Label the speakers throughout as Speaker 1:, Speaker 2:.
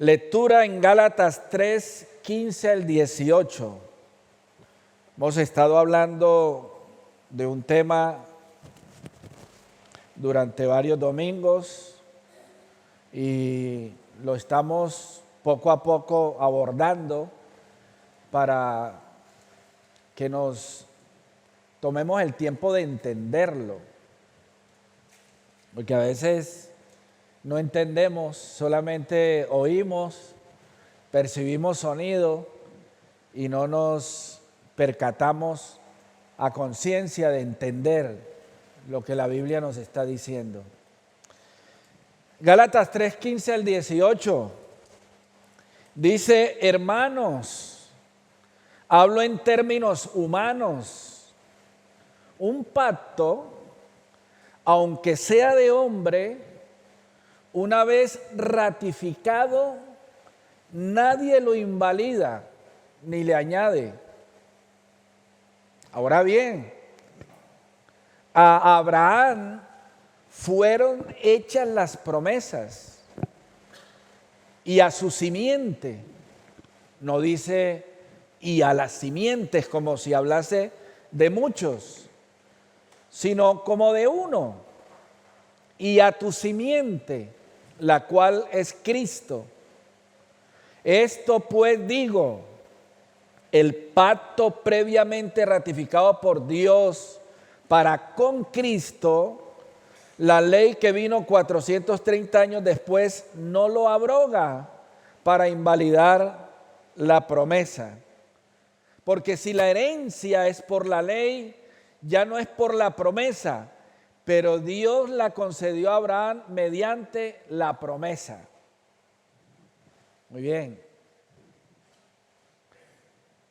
Speaker 1: Lectura en Gálatas 3, 15 al 18. Hemos estado hablando de un tema durante varios domingos y lo estamos poco a poco abordando para que nos tomemos el tiempo de entenderlo. Porque a veces no entendemos, solamente oímos, percibimos sonido y no nos percatamos a conciencia de entender lo que la Biblia nos está diciendo. Gálatas 3, 15 al 18 dice: hermanos, hablo en términos humanos, un pacto, aunque sea de hombre, una vez ratificado, nadie lo invalida ni le añade. Ahora bien, a Abraham fueron hechas las promesas y a su simiente, no dice y a las simientes como si hablase de muchos, sino como de uno, y a tu simiente, la cual es Cristo. Esto pues digo, el pacto previamente ratificado por Dios para con Cristo, la ley que vino 430 años después no lo abroga para invalidar la promesa. Porque si la herencia es por la ley, ya no es por la promesa, pero Dios la concedió a Abraham mediante la promesa. Muy bien.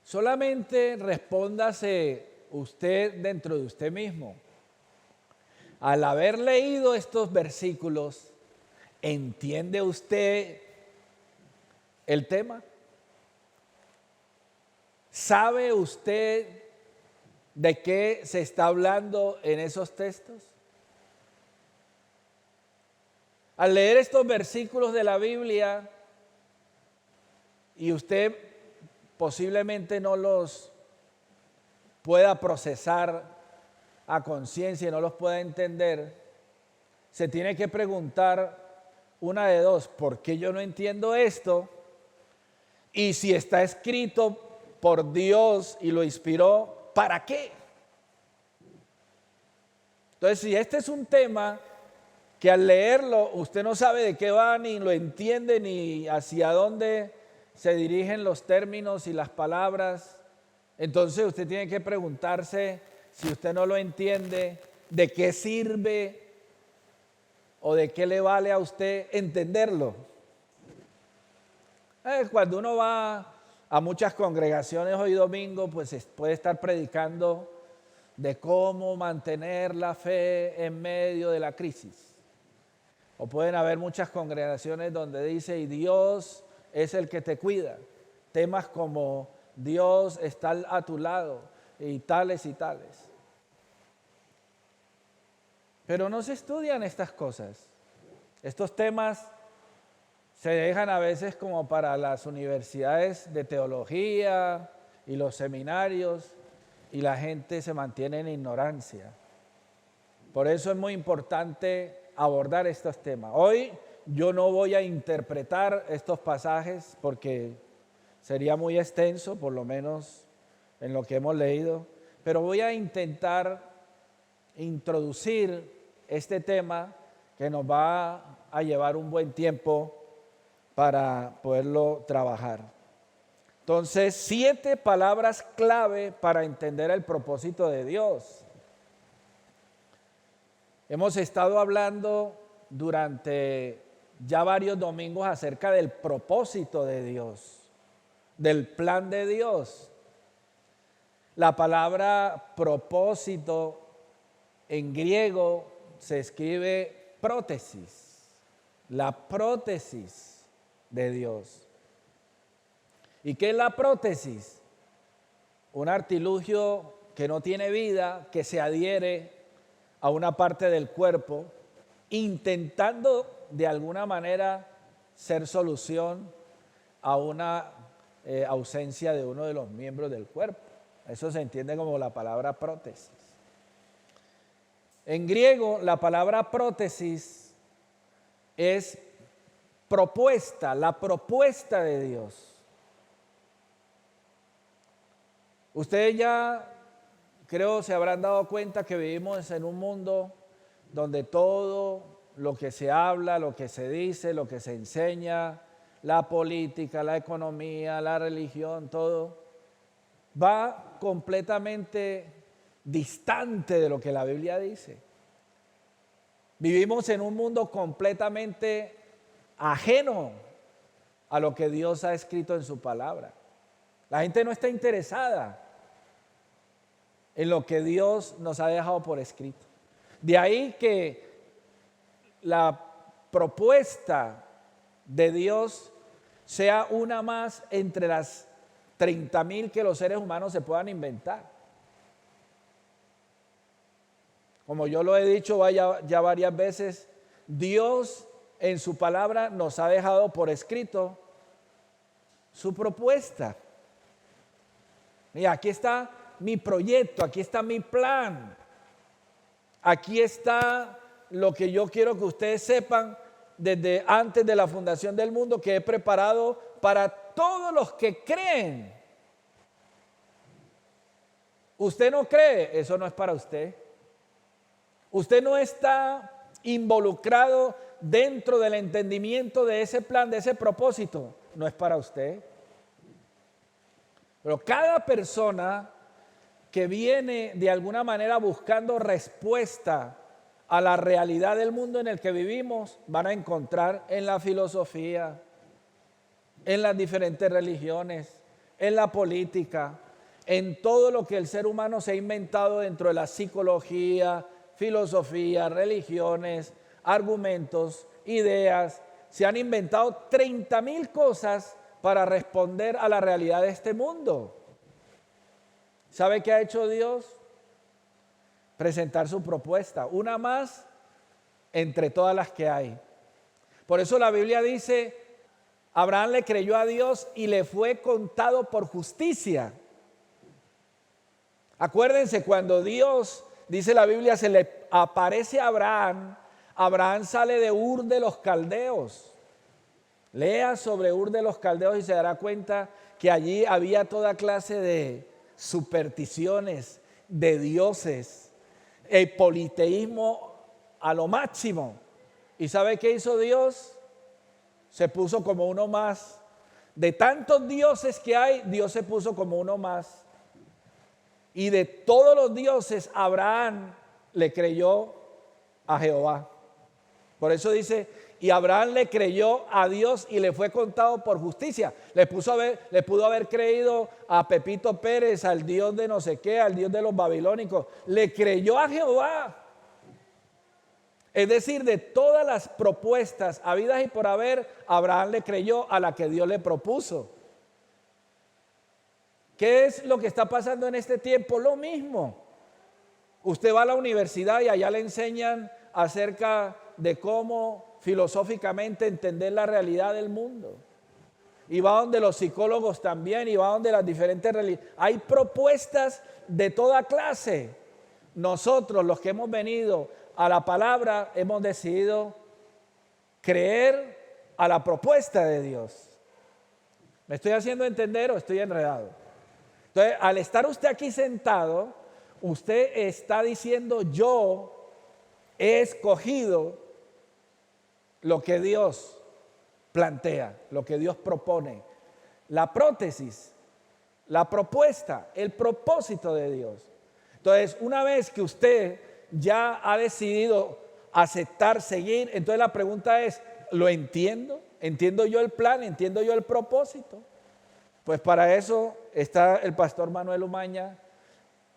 Speaker 1: Solamente respóndase usted dentro de usted mismo. Al haber leído estos versículos, ¿entiende usted el tema? ¿Sabe usted de qué se está hablando en esos textos? Al leer estos versículos de la Biblia, y usted posiblemente no los pueda procesar a conciencia y no los pueda entender, se tiene que preguntar una de dos: ¿por qué yo no entiendo esto? Y si está escrito por Dios y lo inspiró, ¿para qué? Entonces, si este es un tema que al leerlo usted no sabe de qué va, ni lo entiende, ni hacia dónde se dirigen los términos y las palabras, entonces usted tiene que preguntarse, si usted no lo entiende, ¿de qué sirve o de qué le vale a usted entenderlo? Cuando uno va a muchas congregaciones hoy domingo, pues puede estar predicando de cómo mantener la fe en medio de la crisis. O pueden haber muchas congregaciones donde dice, y Dios es el que te cuida. Temas como Dios está a tu lado y tales y tales. Pero no se estudian estas cosas. Estos temas se dejan a veces como para las universidades de teología y los seminarios, y la gente se mantiene en ignorancia. Por eso es muy importante abordar estos temas. Hoy yo no voy a interpretar estos pasajes porque sería muy extenso, por lo menos en lo que hemos leído, pero voy a intentar introducir este tema que nos va a llevar un buen tiempo para poderlo trabajar. Entonces, 7 palabras clave para entender el propósito de Dios. Hemos estado hablando durante ya varios domingos acerca del propósito de Dios, del plan de Dios. La palabra propósito en griego se escribe prótesis, la prótesis de Dios. ¿Y qué es la prótesis? Un artilugio que no tiene vida, que se adhiere a una parte del cuerpo, intentando de alguna manera ser solución a una ausencia de uno de los miembros del cuerpo. Eso se entiende como la palabra prótesis. En griego, la palabra prótesis es propuesta, la propuesta de Dios. Ustedes ya creo se habrán dado cuenta que vivimos en un mundo donde todo lo que se habla, lo que se dice, lo que se enseña, la política, la economía, la religión, todo va completamente distante de lo que la Biblia dice. Vivimos en un mundo completamente ajeno a lo que Dios ha escrito en su palabra. La gente no está interesada en lo que Dios nos ha dejado por escrito. De ahí que la propuesta de Dios sea una más entre las 30,000 que los seres humanos se puedan inventar. Como yo lo he dicho ya varias veces, Dios en su palabra nos ha dejado por escrito su propuesta. Mira, aquí está mi proyecto, aquí está mi plan, aquí está lo que yo quiero que ustedes sepan desde antes de la fundación del mundo, que he preparado para todos los que creen. ¿Usted no cree? Eso no es para usted. Usted no está involucrado dentro del entendimiento de ese plan, de ese propósito. No es para usted. Pero cada persona que viene de alguna manera buscando respuesta a la realidad del mundo en el que vivimos, van a encontrar en la filosofía, en las diferentes religiones, en la política, en todo lo que el ser humano se ha inventado dentro de la psicología, filosofía, religiones, argumentos, ideas. Se han inventado 30,000 cosas para responder a la realidad de este mundo. ¿Sabe qué ha hecho Dios? Presentar su propuesta, una más entre todas las que hay. Por eso la Biblia dice, Abraham le creyó a Dios y le fue contado por justicia. Acuérdense, cuando Dios, dice la Biblia, se le aparece a Abraham, Abraham sale de Ur de los Caldeos. Lea sobre Ur de los Caldeos y se dará cuenta que allí había toda clase de supersticiones, de dioses, el politeísmo a lo máximo. ¿Y sabe qué hizo Dios? Se puso como uno más. De tantos dioses que hay, Dios se puso como uno más. Y de todos los dioses, Abraham le creyó a Jehová. Por eso dice, y Abraham le creyó a Dios y le fue contado por justicia. Le pudo haber creído a Pepito Pérez, al Dios de no sé qué, al Dios de los babilónicos. Le creyó a Jehová. Es decir, de todas las propuestas habidas y por haber, Abraham le creyó a la que Dios le propuso. ¿Qué es lo que está pasando en este tiempo? Lo mismo. Usted va a la universidad y allá le enseñan acerca de cómo filosóficamente entender la realidad del mundo. Y va donde los psicólogos también, y va donde las diferentes religiones. Hay propuestas de toda clase. Nosotros, los que hemos venido a la palabra, hemos decidido creer a la propuesta de Dios. ¿Me estoy haciendo entender o estoy enredado? Entonces, al estar usted aquí sentado, usted está diciendo, yo he escogido lo que Dios plantea, lo que Dios propone. La prótesis, la propuesta, el propósito de Dios. Entonces, una vez que usted ya ha decidido aceptar, seguir, entonces la pregunta es, ¿lo entiendo? ¿Entiendo yo el plan? ¿Entiendo yo el propósito? Pues para eso está el pastor Manuel Umaña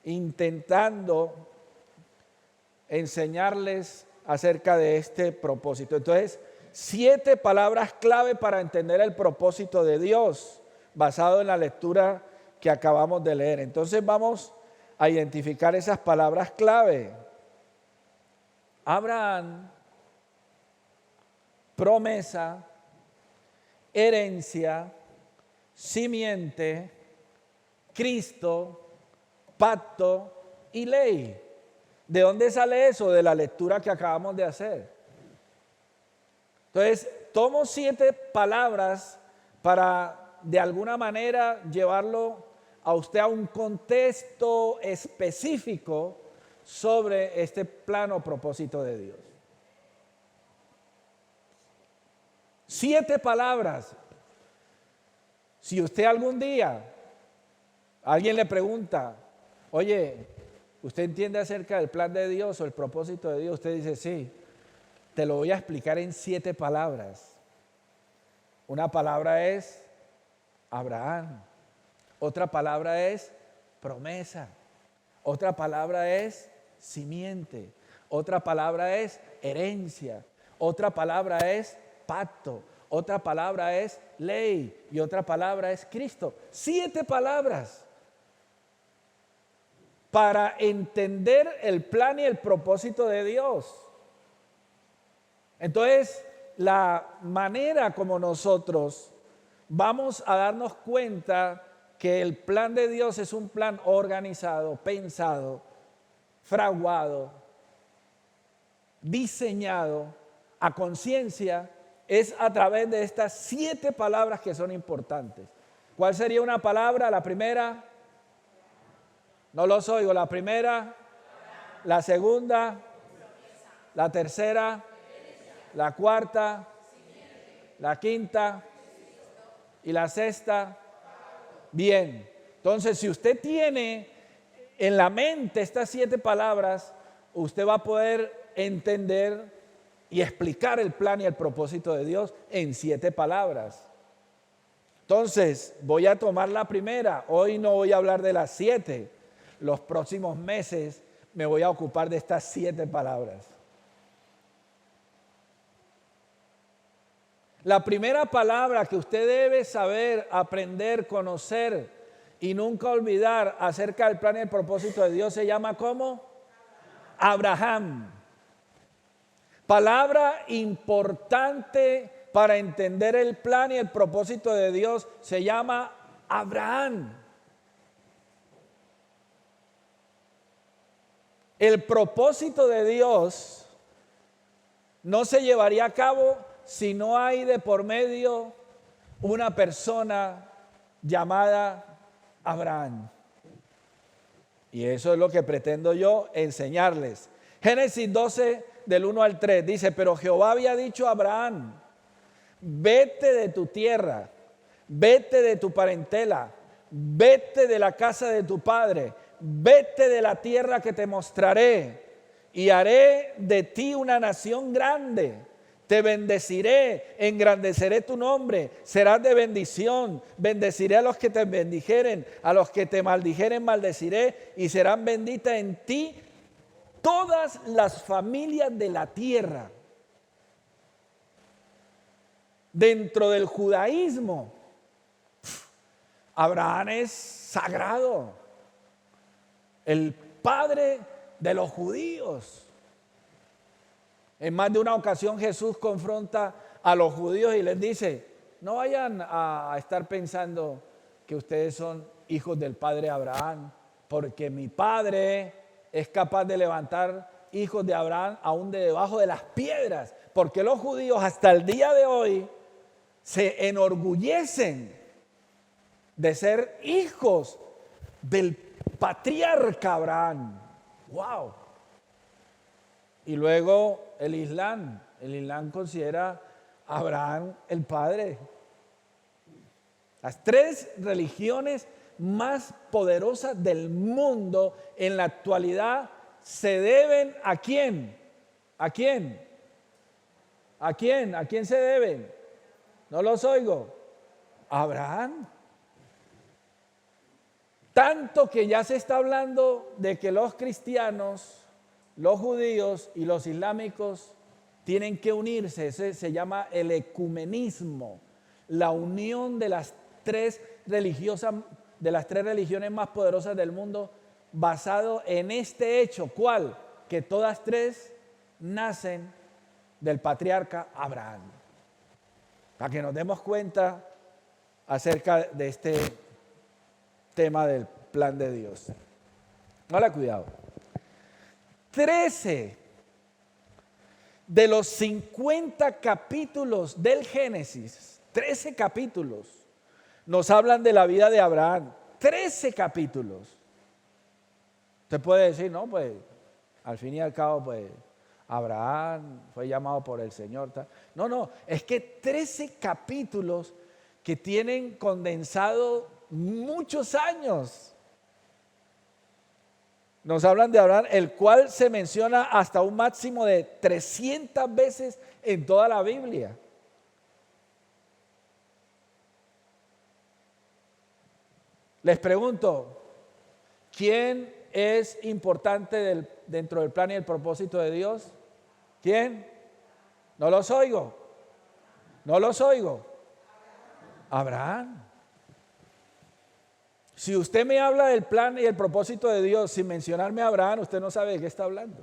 Speaker 1: intentando enseñarles acerca de este propósito. Entonces, 7 palabras clave para entender el propósito de Dios, basado en la lectura que acabamos de leer. Entonces vamos a identificar esas palabras clave. Abraham, promesa, herencia, simiente, Cristo, pacto y ley. ¿De dónde sale eso? De la lectura que acabamos de hacer. Entonces, tomo 7 palabras para de alguna manera llevarlo a usted a un contexto específico sobre este plano propósito de Dios. 7 palabras. Si usted algún día, alguien le pregunta, oye, ¿usted entiende acerca del plan de Dios o el propósito de Dios? Usted dice, sí, te lo voy a explicar en 7 palabras. Una palabra es Abraham. Otra palabra es promesa. Otra palabra es simiente. Otra palabra es herencia. Otra palabra es pacto. Otra palabra es ley. Y otra palabra es Cristo. 7 palabras para entender el plan y el propósito de Dios. Entonces, la manera como nosotros vamos a darnos cuenta que el plan de Dios es un plan organizado, pensado, fraguado, diseñado a conciencia, es a través de estas 7 palabras que son importantes. ¿Cuál sería una palabra? La primera, no los oigo, la primera, la segunda, la tercera, la cuarta, la quinta y la sexta. Bien, entonces si usted tiene en la mente estas 7 palabras, usted va a poder entender y explicar el plan y el propósito de Dios en 7 palabras. Entonces, voy a tomar la primera. Hoy no voy a hablar de las 7. Los próximos meses me voy a ocupar de estas 7 palabras. La primera palabra que usted debe saber, aprender, conocer y nunca olvidar acerca del plan y el propósito de Dios se llama ¿cómo? Abraham. Palabra importante para entender el plan y el propósito de Dios se llama Abraham. El propósito de Dios no se llevaría a cabo si no hay de por medio una persona llamada Abraham. Y eso es lo que pretendo yo enseñarles. Génesis 12 del 1 al 3 dice, pero Jehová había dicho a Abraham, vete de tu tierra, vete de tu parentela, vete de la casa de tu padre, vete de la tierra que te mostraré y haré de ti una nación grande. Te bendeciré, engrandeceré tu nombre, serás de bendición, bendeciré a los que te bendijeren, a los que te maldijeren maldeciré y serán benditas en ti todas las familias de la tierra. Dentro del judaísmo, Abraham es sagrado, el padre de los judíos. En más de una ocasión Jesús confronta a los judíos y les dice, no vayan a estar pensando que ustedes son hijos del padre Abraham, porque mi padre es capaz de levantar hijos de Abraham aún de debajo de las piedras, porque los judíos hasta el día de hoy se enorgullecen de ser hijos del patriarca Abraham. ¡Wow! Y luego el Islam considera a Abraham el padre. Las 3 religiones más poderosas del mundo en la actualidad se deben ¿a quién? ¿A quién? ¿A quién? ¿A quién se deben? No los oigo. A Abraham. Tanto que ya se está hablando de que los cristianos, los judíos y los islámicos tienen que unirse. Ese se llama el ecumenismo, la unión de las 3 religiones más poderosas del mundo, basado en este hecho. ¿Cuál? Que todas 3 nacen del patriarca Abraham. Para que nos demos cuenta acerca de este tema del plan de Dios. Hola, cuidado. 13 de los 50 capítulos del Génesis, 13 capítulos, nos hablan de la vida de Abraham. 13 capítulos. Usted puede decir, no, pues, al fin y al cabo, pues, Abraham fue llamado por el Señor. No, es que 13 capítulos que tienen condensado muchos años. Nos hablan de Abraham, el cual se menciona hasta un máximo de 300 veces en toda la Biblia. Les pregunto, ¿quién es importante dentro del plan y el propósito de Dios? ¿Quién? No los oigo. No los oigo. Abraham. Si usted me habla del plan y el propósito de Dios sin mencionarme a Abraham, usted no sabe de qué está hablando.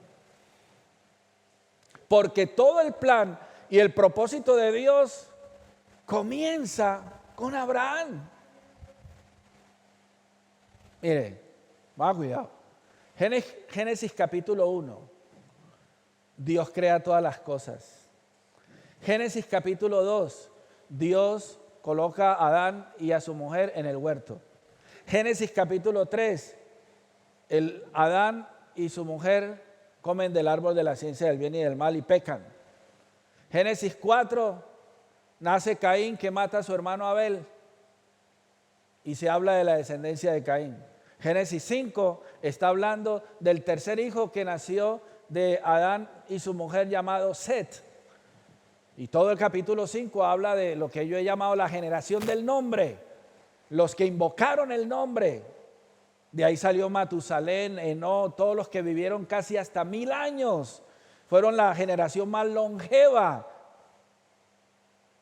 Speaker 1: Porque todo el plan y el propósito de Dios comienza con Abraham. Mire, más cuidado. Génesis capítulo 1. Dios crea todas las cosas. Génesis capítulo 2. Dios coloca a Adán y a su mujer en el huerto. Génesis capítulo 3, Adán y su mujer comen del árbol de la ciencia del bien y del mal y pecan. Génesis 4, nace Caín que mata a su hermano Abel y se habla de la descendencia de Caín. Génesis 5 está hablando del tercer hijo que nació de Adán y su mujer llamado Set. Y todo el capítulo 5 habla de lo que yo he llamado la generación del nombre. Los que invocaron el nombre, de ahí salió Matusalén, Enoc, todos los que vivieron casi hasta 1000 años, fueron la generación más longeva.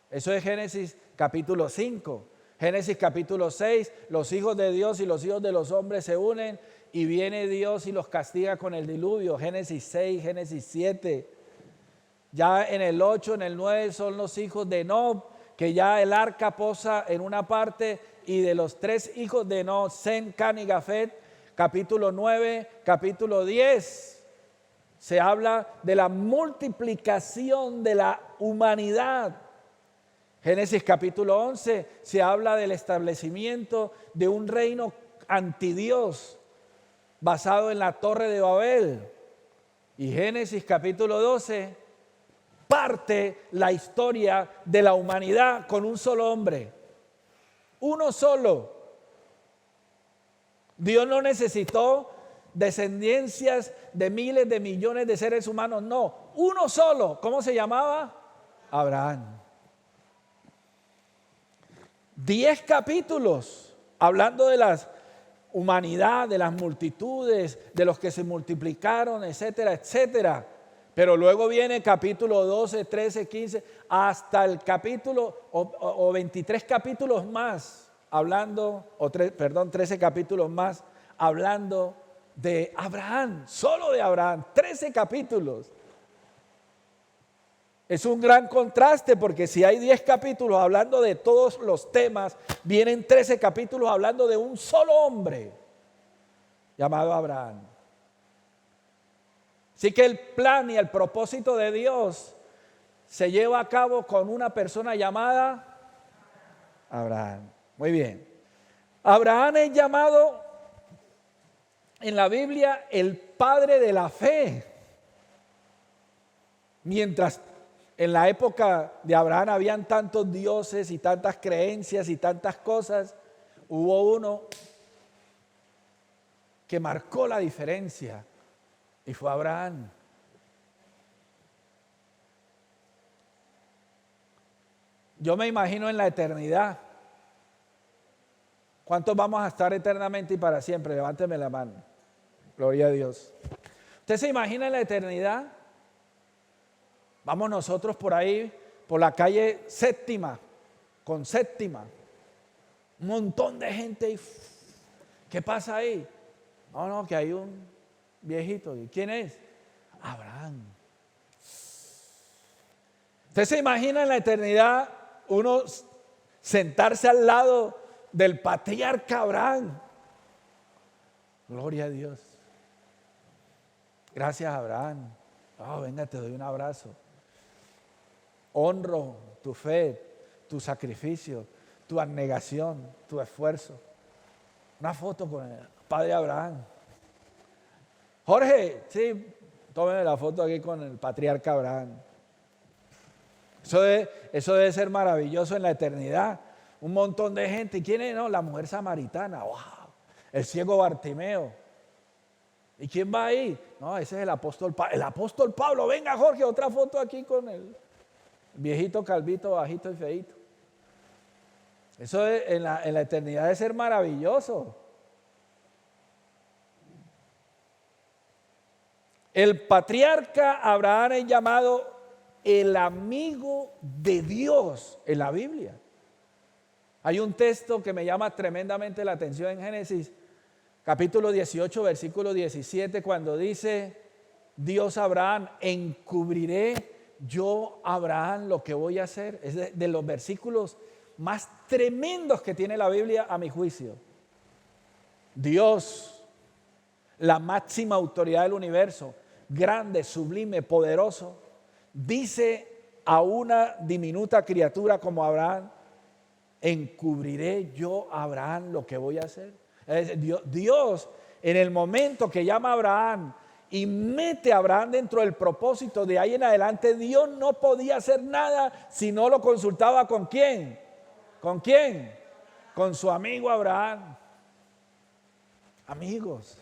Speaker 1: Eso es Génesis capítulo 5. Génesis capítulo 6, los hijos de Dios y los hijos de los hombres se unen y viene Dios y los castiga con el diluvio. Génesis 6, Génesis 7. Ya en el 8, en el 9 son los hijos de Enoc, que ya el arca posa en una parte. Y de los 3 hijos de Enoc, Sem, Cam y Jafet, capítulo 9, capítulo 10, se habla de la multiplicación de la humanidad. Génesis capítulo 11 se habla del establecimiento de un reino antidios basado en la Torre de Babel. Y Génesis capítulo 12 parte la historia de la humanidad con un solo hombre. Uno solo. Dios no necesitó descendencias de miles de millones de seres humanos, no, uno solo. ¿Cómo se llamaba? Abraham. 10 capítulos hablando de la humanidad, de las multitudes, de los que se multiplicaron, etcétera, etcétera. Pero luego viene capítulo 12, 13, 15, hasta el capítulo, o 23 capítulos más, hablando, 13 capítulos más, hablando de Abraham, solo de Abraham, 13 capítulos. Es un gran contraste porque si hay 10 capítulos hablando de todos los temas, vienen 13 capítulos hablando de un solo hombre llamado Abraham. Así que el plan y el propósito de Dios se lleva a cabo con una persona llamada Abraham. Muy bien. Abraham es llamado en la Biblia el padre de la fe. Mientras en la época de Abraham habían tantos dioses y tantas creencias y tantas cosas, hubo uno que marcó la diferencia. Y fue Abraham. Yo me imagino en la eternidad. ¿Cuántos vamos a estar eternamente y para siempre? Levánteme la mano. Gloria a Dios. ¿Usted se imagina en la eternidad? Vamos nosotros por ahí, por la calle Séptima, con Séptima. Un montón de gente. ¿Qué pasa ahí? No, que hay un viejito. ¿Y quién es? Abraham. ¿Usted se imagina en la eternidad uno sentarse al lado del patriarca Abraham. Gloria a Dios. Gracias, Abraham. Oh, venga, te doy un abrazo. Honro tu fe, tu sacrificio, tu abnegación, tu esfuerzo. Una foto con el padre Abraham. Jorge, sí, tómeme la foto aquí con el patriarca Abraham. Eso debe ser maravilloso en la eternidad. Un montón de gente. ¿Y quién es? No, la mujer samaritana. ¡Wow! El ciego Bartimeo. ¿Y quién va ahí? No, ese es el apóstol Pablo. El apóstol Pablo. Venga, Jorge, otra foto aquí con el viejito, calvito, bajito y feíto. Eso en la eternidad debe ser maravilloso. El patriarca Abraham es llamado el amigo de Dios en la Biblia. Hay un texto que me llama tremendamente la atención en Génesis, capítulo 18, versículo 17, cuando dice Dios a Abraham: encubriré yo a Abraham lo que voy a hacer. Es de los versículos más tremendos que tiene la Biblia a mi juicio. Dios, la máxima autoridad del universo, grande, sublime, poderoso, dice a una diminuta criatura como Abraham: encubriré yo a Abraham lo que voy a hacer. Dios, en el momento que llama a Abraham y mete a Abraham dentro del propósito, de ahí en adelante Dios no podía hacer nada si no lo consultaba ¿con quién? ¿Con quién? Con su amigo Abraham. Amigos,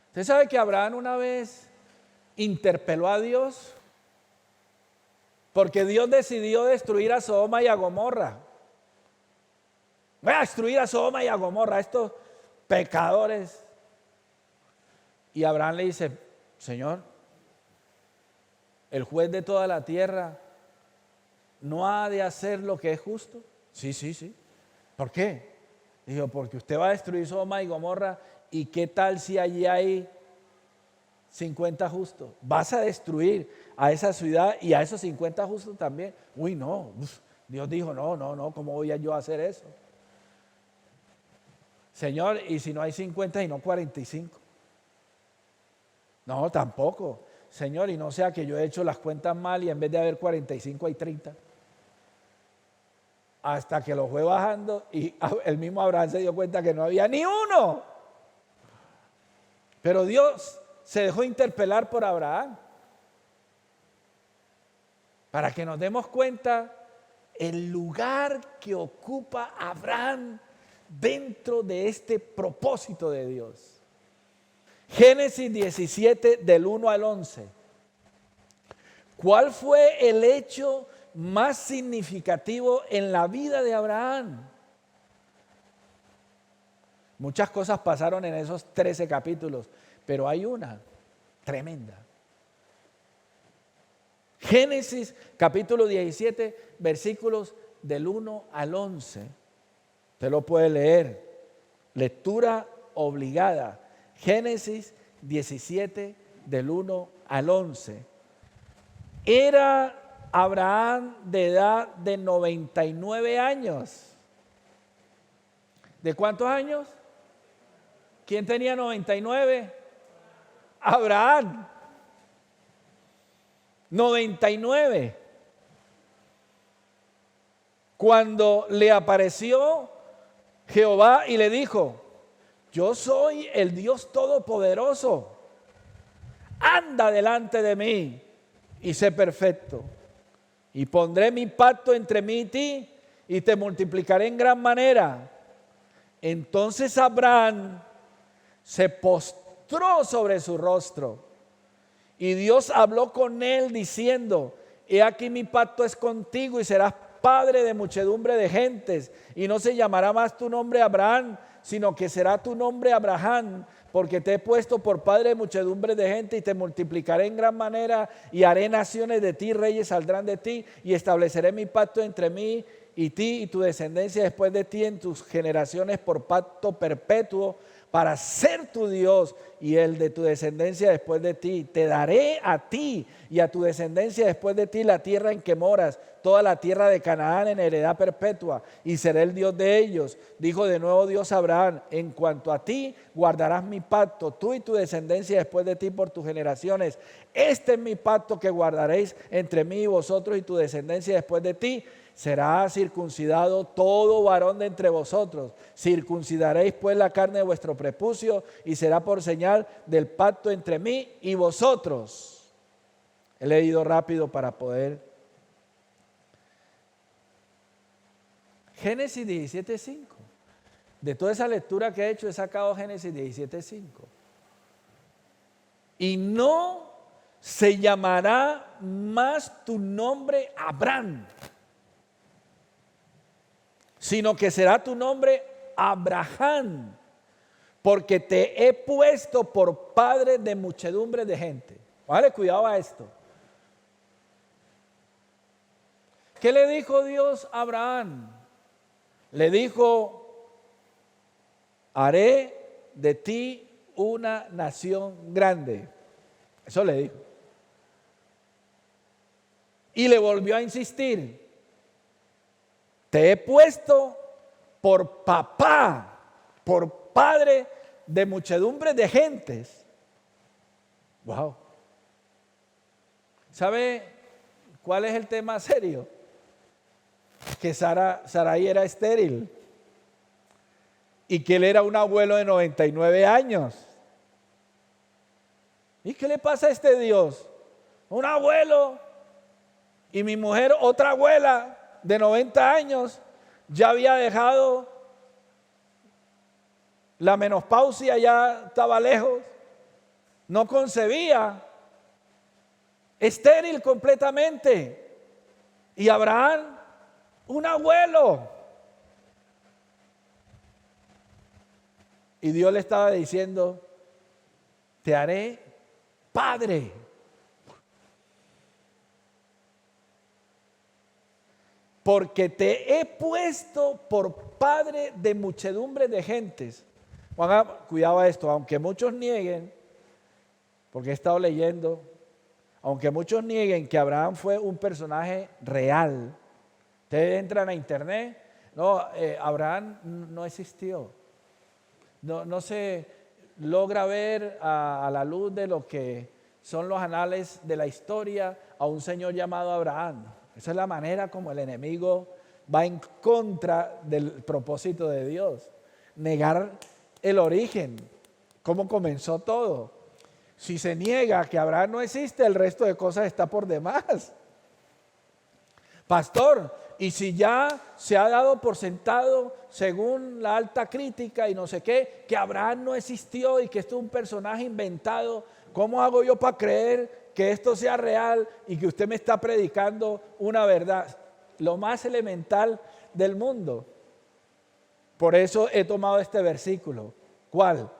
Speaker 1: ¿usted sabe que Abraham una vez interpeló a Dios? Porque Dios decidió destruir a Sodoma y a Gomorra. Voy a destruir a Sodoma y a Gomorra, estos pecadores. Y Abraham le dice: Señor, el juez de toda la tierra no ha de hacer lo que es justo. Sí. ¿Por qué? Dijo: porque usted va a destruir Sodoma y Gomorra, y qué tal si allí hay 50 justos. Vas a destruir a esa ciudad y a esos 50 justos también. Uy, no. Dios dijo: no, ¿cómo voy a yo a hacer eso? Señor, ¿y si no hay 50 y no 45? No, tampoco. Señor, y no sea que yo he hecho las cuentas mal y en vez de haber 45 hay 30. Hasta que lo fue bajando y el mismo Abraham se dio cuenta que no había ni uno. Pero Dios se dejó interpelar por Abraham para que nos demos cuenta el lugar que ocupa Abraham dentro de este propósito de Dios. Génesis 17 del 1 al 11. ¿Cuál fue el hecho más significativo en la vida de Abraham? Muchas cosas pasaron en esos 13 capítulos, pero hay una tremenda. Génesis capítulo 17, versículos del 1 al 11. Usted lo puede leer. Lectura obligada. Génesis 17 del 1 al 11. Era Abraham de edad de 99 años. ¿De cuántos años? ¿Quién tenía 99? Abraham. 99. Cuando le apareció Jehová y le dijo: yo soy el Dios Todopoderoso, anda delante de mí y sé perfecto, y pondré mi pacto entre mí y ti, y te multiplicaré en gran manera. Entonces Abraham se postró sobre su rostro, y Dios habló con él diciendo: he aquí mi pacto es contigo, y serás padre de muchedumbre de gentes, y no se llamará más tu nombre Abraham, sino que será tu nombre Abraham, porque te he puesto por padre de muchedumbre de gente, y te multiplicaré en gran manera, y haré naciones de ti, reyes saldrán de ti, y estableceré mi pacto entre mí y ti y tu descendencia después de ti en tus generaciones por pacto perpetuo, para ser tu Dios y el de tu descendencia después de ti. Te daré a ti y a tu descendencia después de ti la tierra en que moras, toda la tierra de Canaán en heredad perpetua, y seré el Dios de ellos. Dijo de nuevo Dios a Abraham: en cuanto a ti, guardarás mi pacto, tú y tu descendencia después de ti por tus generaciones. Este es mi pacto que guardaréis entre mí y vosotros y tu descendencia después de ti. Será circuncidado todo varón de entre vosotros. Circuncidaréis pues la carne de vuestro prepucio, y será por señal del pacto entre mí y vosotros. He leído rápido para poder. Génesis 17:5. De toda esa lectura que he hecho, he sacado Génesis 17:5. Y no se llamará más tu nombre Abraham, sino que será tu nombre Abraham, porque te he puesto por padre de muchedumbre de gente. Vale, cuidado a esto. ¿Qué le dijo Dios a Abraham? Le dijo: haré de ti una nación grande. Eso le dijo. Y le volvió a insistir: te he puesto por papá, por padre de muchedumbre de gentes. Wow. ¿Sabe cuál es el tema serio? Que Sarai era estéril y que él era un abuelo de 99 años. ¿Y qué le pasa a este Dios? Un abuelo, y mi mujer, otra abuela de 90 años, ya había dejado la menopausia, ya estaba lejos, no concebía, estéril completamente. Y Abraham, un abuelo. Y Dios le estaba diciendo: te haré padre. Porque te he puesto por padre de muchedumbre de gentes. Cuidado a esto, aunque muchos nieguen, porque he estado leyendo, aunque muchos nieguen que Abraham fue un personaje real. Ustedes entran a internet, no, Abraham no existió. No se logra ver a la luz de lo que son los anales de la historia a un señor llamado Abraham. Esa es la manera como el enemigo va en contra del propósito de Dios. Negar el origen, cómo comenzó todo. Si se niega que Abraham no existe, el resto de cosas está por demás. Pastor, y si ya se ha dado por sentado, según la alta crítica y no sé qué, que Abraham no existió y que esto es un personaje inventado, ¿cómo hago yo para creer que esto sea real y que usted me está predicando una verdad? Lo más elemental del mundo. Por eso he tomado este versículo. ¿Cuál?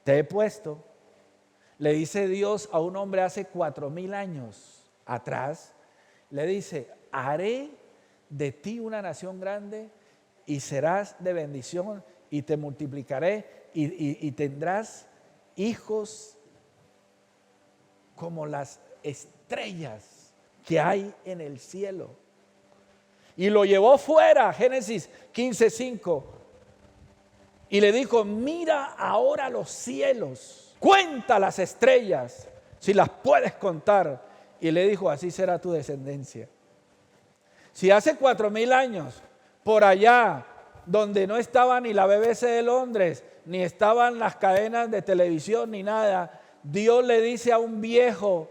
Speaker 1: Te he puesto. Le dice Dios a un hombre hace 4,000 años atrás. Le dice: haré de ti una nación grande y serás de bendición y te multiplicaré y tendrás hijos como las estrellas que hay en el cielo. Y lo llevó fuera, Génesis 15:5, y le dijo: mira ahora los cielos, cuenta las estrellas, si las puedes contar. Y le dijo: así será tu descendencia. Si hace 4,000 años, por allá, donde no estaba ni la BBC de Londres, ni estaban las cadenas de televisión, ni nada, Dios le dice a un viejo,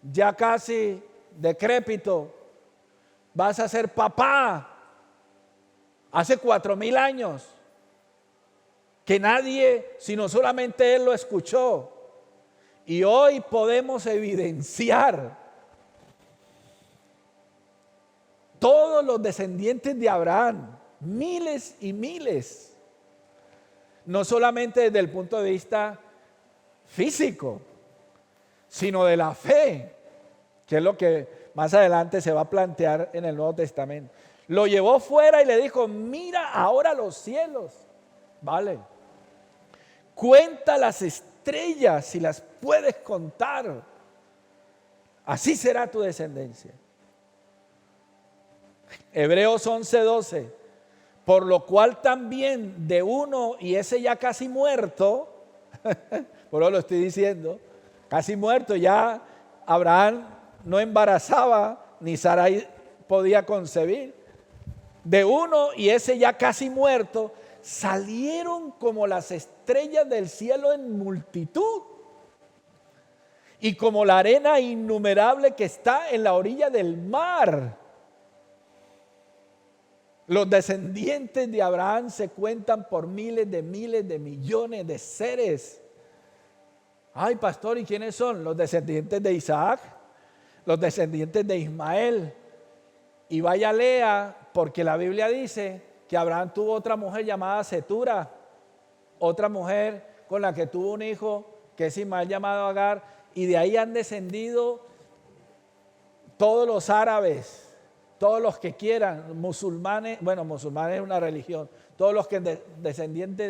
Speaker 1: ya casi decrépito: vas a ser papá. Hace 4,000 años, que nadie, sino solamente él lo escuchó. Y hoy podemos evidenciar todos los descendientes de Abraham, miles y miles, no solamente desde el punto de vista físico, sino de la fe, que es lo que más adelante se va a plantear en el Nuevo Testamento. Lo llevó fuera y le dijo, mira ahora los cielos, vale, cuenta las estrellas si las puedes contar, así será tu descendencia. Hebreos 11:12, por lo cual también de uno y ese ya casi muerto, por eso lo estoy diciendo, casi muerto, ya Abraham no embarazaba ni Sarai podía concebir. De uno y ese ya casi muerto salieron como las estrellas del cielo en multitud y como la arena innumerable que está en la orilla del mar. Los descendientes de Abraham se cuentan por miles de millones de seres. Ay, pastor, ¿y quiénes son? Los descendientes de Isaac, los descendientes de Ismael. Y vaya lea, porque la Biblia dice que Abraham tuvo otra mujer llamada Cetura, otra mujer con la que tuvo un hijo que es Ismael llamado Agar, y de ahí han descendido todos los árabes, todos los que quieran, musulmanes, bueno, musulmanes es una religión, todos los que descendientes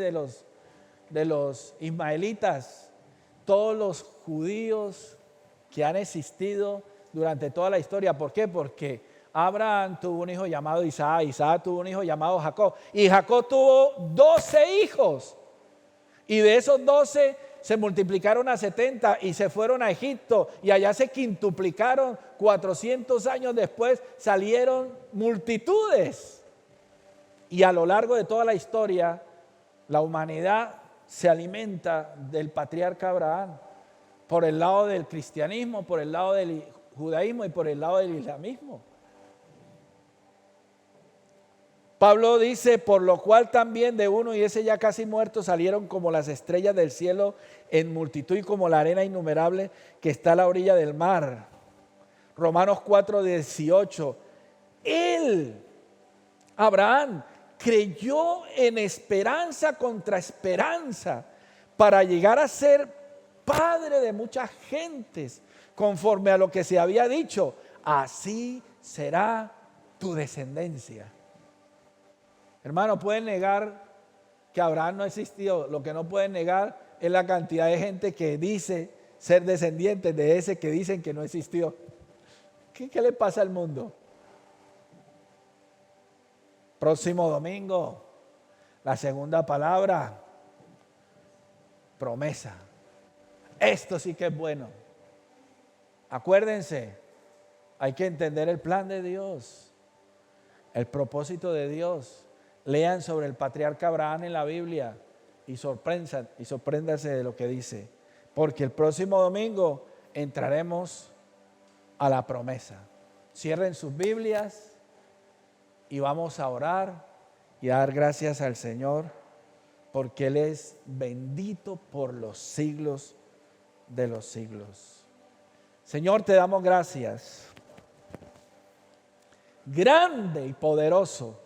Speaker 1: de los ismaelitas, todos los judíos que han existido durante toda la historia. ¿Por qué? Porque Abraham tuvo un hijo llamado Isaac, Isaac tuvo un hijo llamado Jacob, y Jacob tuvo 12 hijos, y de esos 12 se multiplicaron a 70 y se fueron a Egipto, y allá se quintuplicaron. 400 años después salieron multitudes, y a lo largo de toda la historia la humanidad se alimenta del patriarca Abraham, por el lado del cristianismo, por el lado del judaísmo y por el lado del islamismo. Pablo dice, por lo cual también de uno y ese ya casi muerto salieron como las estrellas del cielo en multitud y como la arena innumerable que está a la orilla del mar. Romanos 4:18, él, Abraham, creyó en esperanza contra esperanza para llegar a ser padre de muchas gentes, conforme a lo que se había dicho, así será tu descendencia. Hermano, pueden negar que Abraham no existió. Lo que no pueden negar es la cantidad de gente que dice ser descendientes de ese que dicen que no existió. ¿Qué le pasa al mundo? Próximo domingo, la segunda palabra, promesa. Esto sí que es bueno. Acuérdense, hay que entender el plan de Dios, el propósito de Dios. Lean sobre el patriarca Abraham en la Biblia y sorpréndanse de lo que dice. Porque el próximo domingo entraremos a la promesa. Cierren sus Biblias y vamos a orar y a dar gracias al Señor, porque Él es bendito por los siglos de los siglos. Señor, te damos gracias. Grande y poderoso